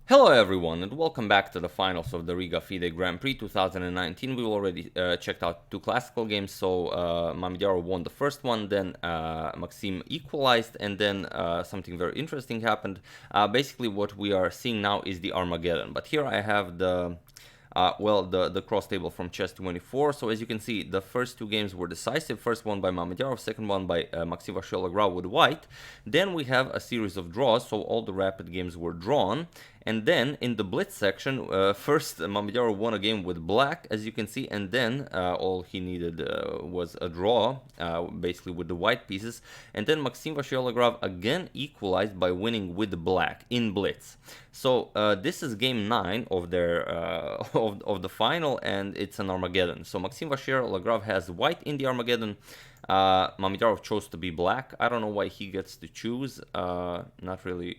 Hello everyone and welcome back to the finals of the Riga FIDE Grand Prix 2019. We already checked out two classical games, so Mamedyarov won the first one, then Maxim equalized, and then something very interesting happened. Basically what we are seeing now is the Armageddon, but here I have the cross table from Chess24. So as you can see, the first two games were decisive. First one by Mamedyarov, second one by Maxim Vachier-Lagrave with white. Then we have a series of draws, so all the rapid games were drawn. And then in the blitz section, first Mamedyarov won a game with black, as you can see, and then all he needed was a draw, basically with the white pieces. And then Maxim Vachier-Lagrave again equalized by winning with black in blitz. So this is game 9 of their of the final, and it's an Armageddon. So Maxim Vachier-Lagrave has white in the Armageddon. Mamedyarov chose to be black. I don't know why he gets to choose. Not really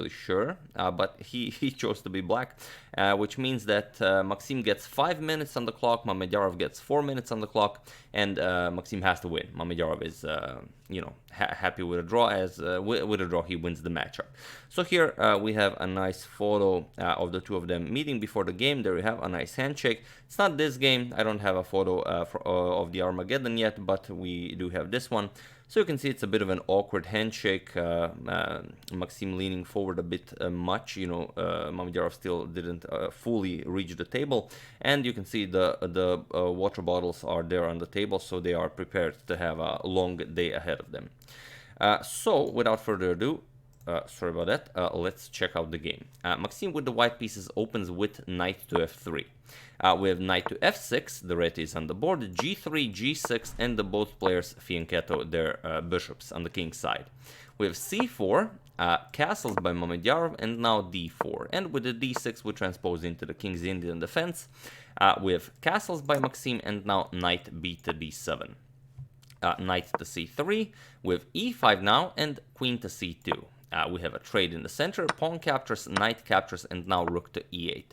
sure. But he chose to be black, which means that Maxim gets 5 minutes on the clock. Mamedyarov gets 4 minutes on the clock, and Maxim has to win. Mamedyarov is, happy with a draw. As with a draw, he wins the matchup. So here we have a nice photo of the two of them meeting before the game. There we have a nice handshake. It's not this game. I don't have a photo of the Armageddon yet, but we do have this one. So you can see it's a bit of an awkward handshake. Maxim leaning forward a bit much. Mamedyarov still didn't fully reach the table, and you can see the water bottles are there on the table, so they are prepared to have a long day ahead of them. So without further ado, sorry about that, let's check out the game. Maxim with the white pieces opens with knight to f3. We have knight to f6, the red is on the board, g3, g6, and both players fianchetto their bishops on the king's side. We have c4, castles by Mamedyarov, and now d4. And with the d6 we transpose into the king's Indian defense. We have castles by Maxim, and now knight b to d7. Knight to c3, with e5 now, and queen to c2. We have a trade in the center, pawn captures, knight captures, and now rook to e8.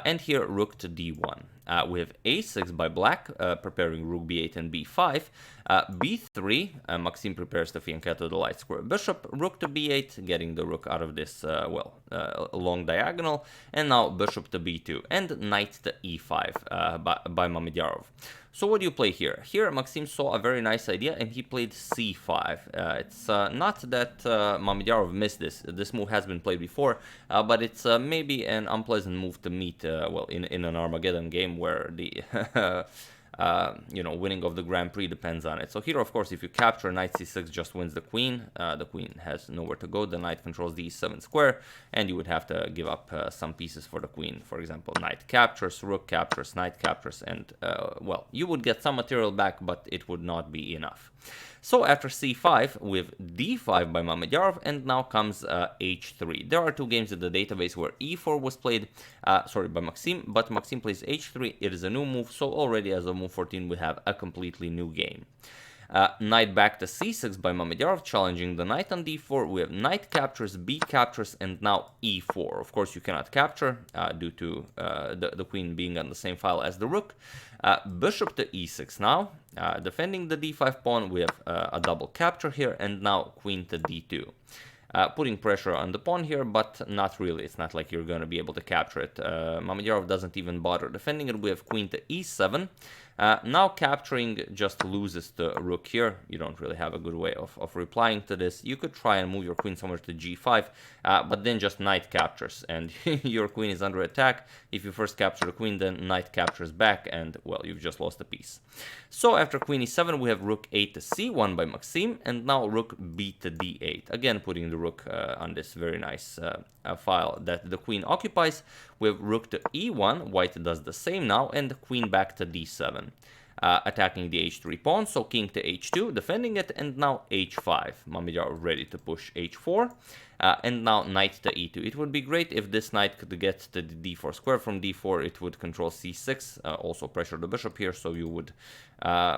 And here rook to d1. We have a6 by black, preparing rook b8 and b5. b3, Maxim prepares to fianchetto the light square bishop. Rook to b8, getting the rook out of this, long diagonal. And now bishop to b2, and knight to e5 by Mamedyarov. So what do you play here? Here Maxim saw a very nice idea, and he played c5. It's not that Mamedyarov missed this. This move has been played before, but it's maybe an unpleasant move to meet, in an Armageddon game where the winning of the Grand Prix depends on it. So here, of course, if you capture, knight c6 just wins the queen. The queen has nowhere to go. The knight controls the e7 square, and you would have to give up some pieces for the queen. For example, knight captures, rook captures, knight captures, and, you would get some material back, but it would not be enough. So after c5, with d5 by Mamedyarov, and now comes h3. There are two games in the database where e4 was played, by Maxim, but Maxim plays h3. It is a new move, so already as of move 14 we have a completely new game. Knight back to c6 by Mamedyarov, challenging the knight on d4. We have knight captures, b captures, and now e4. Of course, you cannot capture due to the queen being on the same file as the rook. Bishop to e6 now, defending the d5 pawn. We have a double capture here, and now queen to d2. Putting pressure on the pawn here, but not really. It's not like you're going to be able to capture it. Mamedyarov doesn't even bother defending it. We have queen to e7. Now capturing just loses the rook here. You don't really have a good way of replying to this. You could try and move your queen somewhere to g5, but then just knight captures, and your queen is under attack. If you first capture the queen, then knight captures back, and, you've just lost a piece. So after queen e7, we have rook 8 to c1 by Maxim, and now rook b to d8. Again, putting the rook on this very nice file that the queen occupies. We have rook to e1, white does the same now, and queen back to d7. Attacking the h3 pawn, so king to h2, defending it, and now h5. Mamedyarov ready to push h4, and now knight to e2. It would be great if this knight could get to the d4 square. From d4 it would control c6, also pressure the bishop here, so you would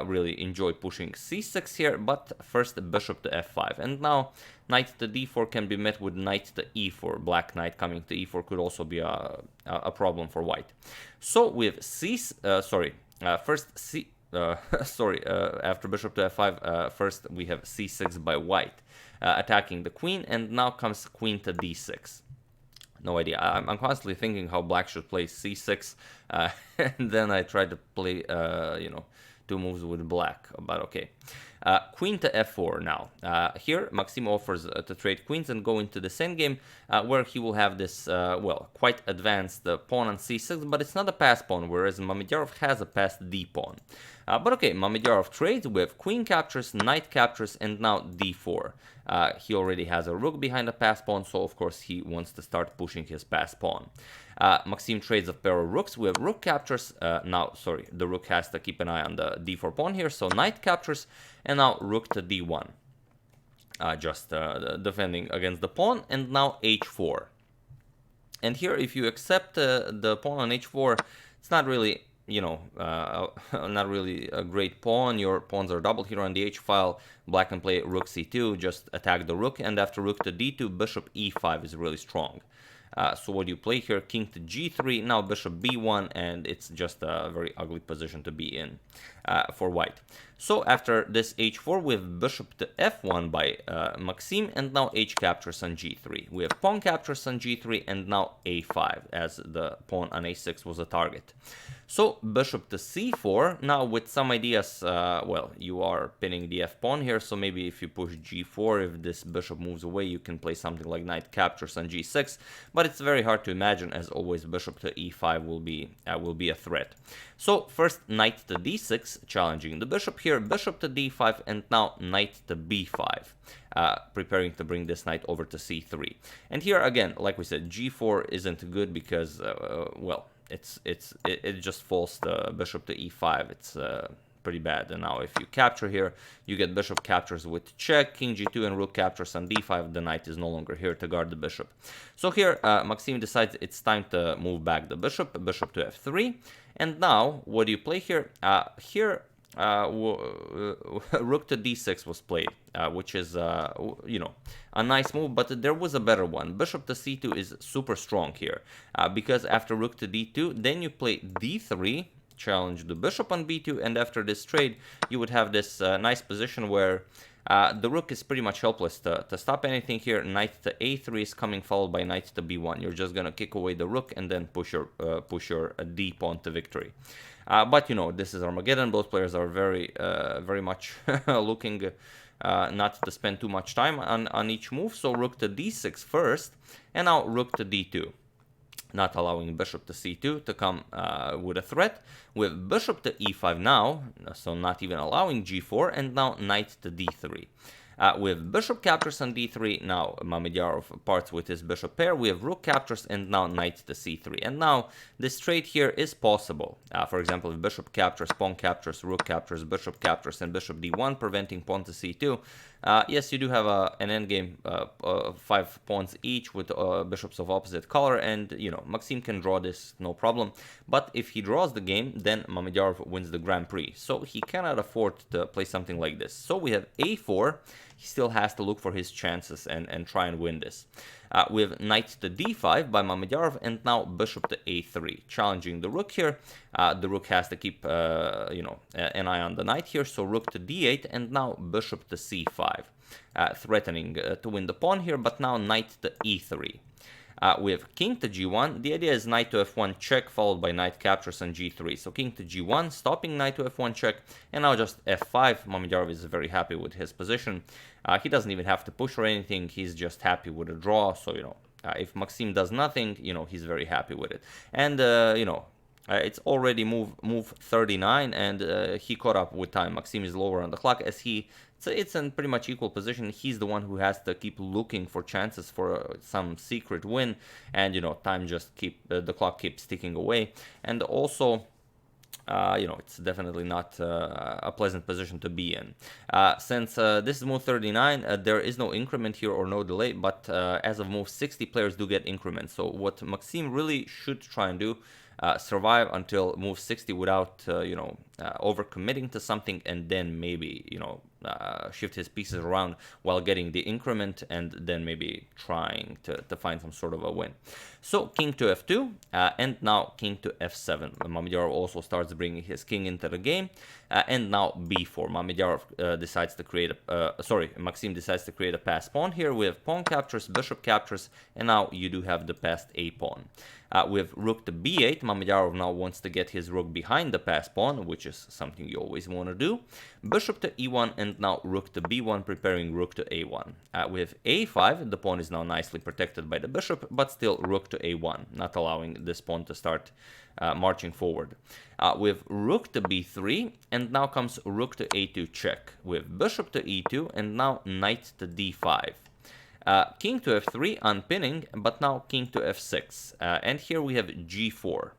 really enjoy pushing c6 here, but first bishop to f5. And now knight to d4 can be met with knight to e4. Black knight coming to e4 could also be a problem for white. So we have after bishop to f5, first we have c6 by white, attacking the queen, and now comes queen to d6. no idea. I'm constantly thinking how black should play c6, and then I try to play, you know, 2 moves with black, but okay. Queen to f4 now. Here, Maxim offers to trade queens and go into the endgame, where he will have this, well, quite advanced pawn on c6, but it's not a passed pawn, whereas Mamedyarov has a passed d pawn. But okay, Mamedyarov trades with queen captures, knight captures, and now d4. He already has a rook behind a passed pawn, so of course he wants to start pushing his passed pawn. Maxim trades a pair of rooks with rook captures. Now, sorry, the rook has to keep an eye on the d4 pawn here, so knight captures, and now rook to d1. Just defending against the pawn, and now h4. And here, if you accept the pawn on h4, it's not really, you know, not really a great pawn. Your pawns are doubled here on the h file. Black can play rook c2, just attack the rook, and after rook to d2, bishop e5 is really strong. So what do you play here? King to g3, now bishop b1, and it's just a very ugly position to be in for white. So after this h4, we have bishop to f1 by Maxim, and now h captures on g3. We have pawn captures on g3, and now a5, as the pawn on a6 was a target. So bishop to c4, now with some ideas, well, you are pinning the f-pawn here, so maybe if you push g4, if this bishop moves away, you can play something like knight captures on g6, but it's very hard to imagine, as always, bishop to e5 will be a threat. So first knight to d6, challenging the bishop here, bishop to d5, and now knight to b5. Preparing to bring this knight over to c3. And here again, like we said, g4 isn't good because, well, it just falls the bishop to e5. It's pretty bad. And now if you capture here, you get bishop captures with check, king g2, and rook captures on d5. The knight is no longer here to guard the bishop. So here, Maxim decides it's time to move back the bishop, bishop to f3. And now, what do you play here? Here, rook to d6 was played, which is, you know, a nice move, but there was a better one. Bishop to c2 is super strong here, because after rook to d2, then you play d3, challenge the bishop on b2, and after this trade, you would have this nice position where the rook is pretty much helpless to stop anything here. Knight to a3 is coming, followed by knight to b1. You're just gonna kick away the rook and then push your d pawn to victory. But you know, this is Armageddon. Both players are very much looking not to spend too much time on each move. So rook to d6 first, and now rook to d2. Not allowing bishop to c2 to come with a threat, with bishop to e5 now, so not even allowing g4, and now knight to d3. With bishop captures on d3, now Mamedyarov parts with his bishop pair. We have rook captures, and now knight to c3. And now this trade here is possible. For example, if bishop captures, pawn captures, rook captures, bishop captures, and bishop d1, preventing pawn to c2. Yes, you do have an endgame 5 pawns each with bishops of opposite color, and you know, Maxim can draw this no problem. But if he draws the game, then Mamedyarov wins the Grand Prix. So he cannot afford to play something like this. So we have a4. He still has to look for his chances and try and win this. We have knight to d5 by Mamedyarov, and now bishop to a3, challenging the rook here. The rook has to keep, you know, an eye on the knight here, so rook to d8, and now bishop to c5, threatening to win the pawn here, but now knight to e3. We have king to g1. The idea is knight to f1 check, followed by knight captures on g3. So king to g1, stopping knight to f1 check, and now just f5. Mamedyarov is very happy with his position. He doesn't even have to push or anything. He's just happy with a draw. So, you know, if Maxim does nothing, you know, he's very happy with it. And, you know, it's already move 39, and he caught up with time. Maxim is lower on the clock, as it's in pretty much equal position. He's the one who has to keep looking for chances for some secret win, and you know, time just the clock keeps ticking away. And also, you know, it's definitely not a pleasant position to be in. Since this is move 39, there is no increment here or no delay, but as of move 60, players do get increments. So what Maxim really should try and do, survive until move 60 without, you know, overcommitting to something, and then maybe, you know, shift his pieces around while getting the increment, and then maybe trying to find some sort of a win. So king to f2, and now king to f7. Mamedyarov also starts bringing his king into the game. and now b4. Mamedyarov decides to create Maxim decides to create a passed pawn here. We have pawn captures, bishop captures, and now you do have the passed a pawn. With rook to b8, Mamedyarov now wants to get his rook behind the passed pawn, which is something you always want to do. Bishop to e1, and now rook to b1, preparing rook to a1. With a5, the pawn is now nicely protected by the bishop, but still rook to a1, not allowing this pawn to start marching forward. With rook to b3, and now comes rook to a2 check. With bishop to e2, and now knight to d5. King to f3, unpinning, but now king to f6. And here we have g4.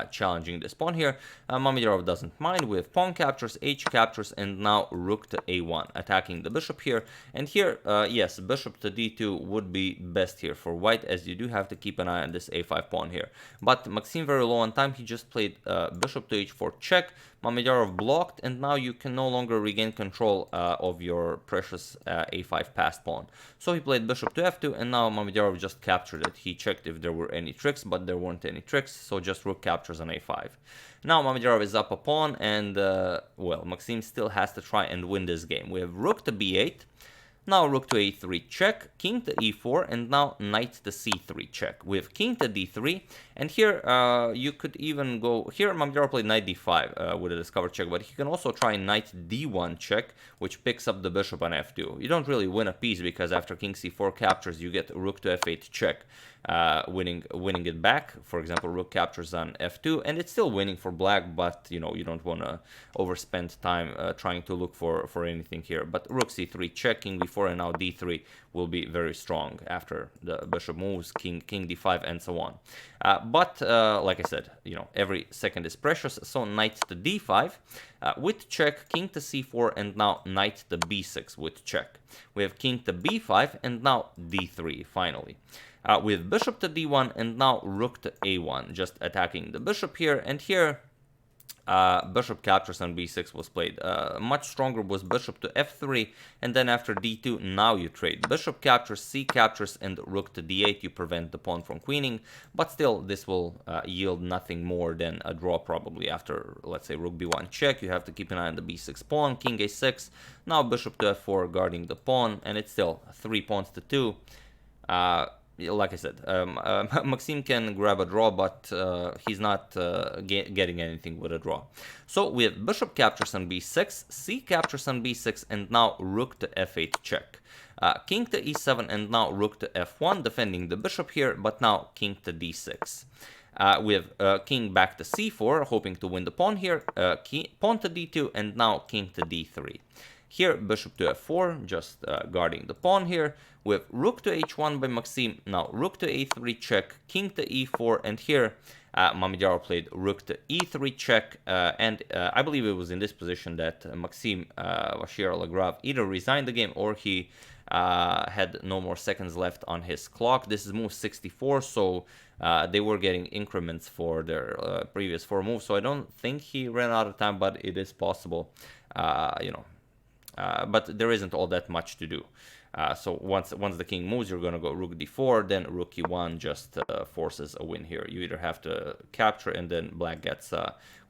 Challenging this pawn here. Mamedyarov doesn't mind with pawn captures, h captures, and now rook to a1, attacking the bishop here. And here, yes, bishop to d2 would be best here for white, as you do have to keep an eye on this a5 pawn here. But Maxim very low on time, he just played bishop to h4 check. Mamedyarov blocked, and now you can no longer regain control of your precious a5 passed pawn. So he played bishop to f2, and now Mamedyarov just captured it. He checked if there were any tricks, but there weren't any tricks, so just rook captures on a5. Now Mamedyarov is up a pawn, and well, Maxim still has to try and win this game. We have rook to b8. Now rook to a3 check, king to e4, and now knight to c3 check. With king to d3, and here you could even go... Here Mamedyarov played knight d5 with a discovered check, but he can also try knight d1 check, which picks up the bishop on f2. You don't really win a piece, because after king c4 captures, you get rook to f8 check, winning it back. For example, rook captures on f2, and it's still winning for black, but you know, you don't want to overspend time trying to look for anything here. But rook c3 check, king b4, and now d3 will be very strong after the bishop moves, king d5, and so on. But like I said, you know, every second is precious. So knight to d5 with check, king to c4, and now knight to b6 with check. We have king to b5, and now d3 finally. With bishop to d1, and now rook to a1, just attacking the bishop here. And here bishop captures on b6 was played. Much stronger was bishop to f3, and then after d2, now you trade bishop captures, c captures, and rook to d8. You prevent the pawn from queening, but still this will yield nothing more than a draw probably. After, let's say, rook b1 check, you have to keep an eye on the b6 pawn, king a6, now bishop to f4 guarding the pawn, and it's still 3 pawns to 2. Like I said, Maxim can grab a draw, but he's not getting anything with a draw. So we have bishop captures on b6, c captures on b6, and now rook to f8 check. King to e7, and now rook to f1, defending the bishop here, but now king to d6. We have king back to c4, hoping to win the pawn here, pawn to d2, and now king to d3. Here, bishop to f4, just guarding the pawn here. With rook to h1 by Maxim, now rook to a3 check, king to e4, and here Mamedyarov played rook to e3 check, and I believe it was in this position that Maxim Vachier-Lagrave either resigned the game or he had no more seconds left on his clock. This is move 64, so they were getting increments for their previous 4 moves, so I don't think he ran out of time, but it is possible, you know. But there isn't all that much to do. So once the king moves, you're going to go rook d4, then rook e1 just forces a win here. You either have to capture and then black gets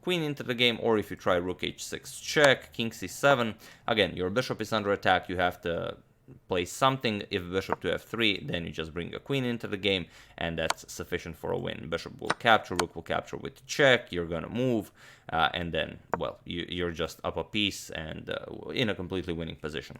queen into the game, or if you try rook h6 check, king c7, again, your bishop is under attack, you have to play something. If bishop to f3, then you just bring a queen into the game, and that's sufficient for a win. Bishop will capture, rook will capture with check, you're gonna move, and then, well, you're just up a piece and in a completely winning position.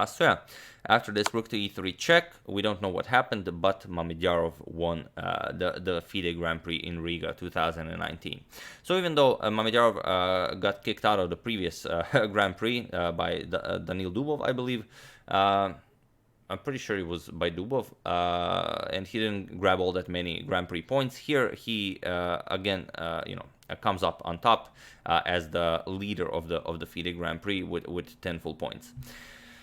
So yeah, after this rook to e3 check, we don't know what happened, but Mamedyarov won the FIDE Grand Prix in Riga 2019. So even though Mamedyarov got kicked out of the previous Grand Prix by Danil Dubov, I believe, I'm pretty sure it was by Dubov, and he didn't grab all that many Grand Prix points. Here he again, you know, comes up on top as the leader of the FIDE Grand Prix with 10 full points.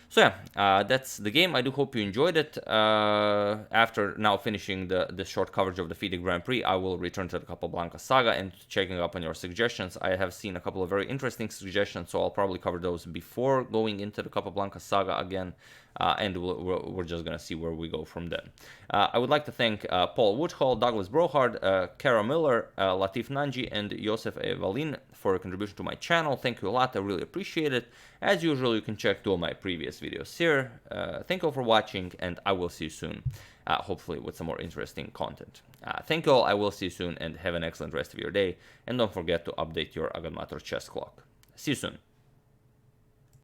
So yeah, that's the game. I do hope you enjoyed it. After now finishing the short coverage of the FIDE Grand Prix, I will return to the Capablanca saga and checking up on your suggestions. I have seen a couple of very interesting suggestions, so I'll probably cover those before going into the Capablanca saga again. and we're just gonna see where we go from then. I would like to thank Paul Woodhull, Douglas Brohard, Kara Miller, Latif Nanji, and Josef Evalin for your contribution to my channel. Thank you a lot, I really appreciate it. As usual, you can check 2 of my previous videos here. Thank you all for watching, and I will see you soon, hopefully with some more interesting content. Thank you all, I will see you soon, and have an excellent rest of your day, and don't forget to update your Agadmator chess clock. See you soon.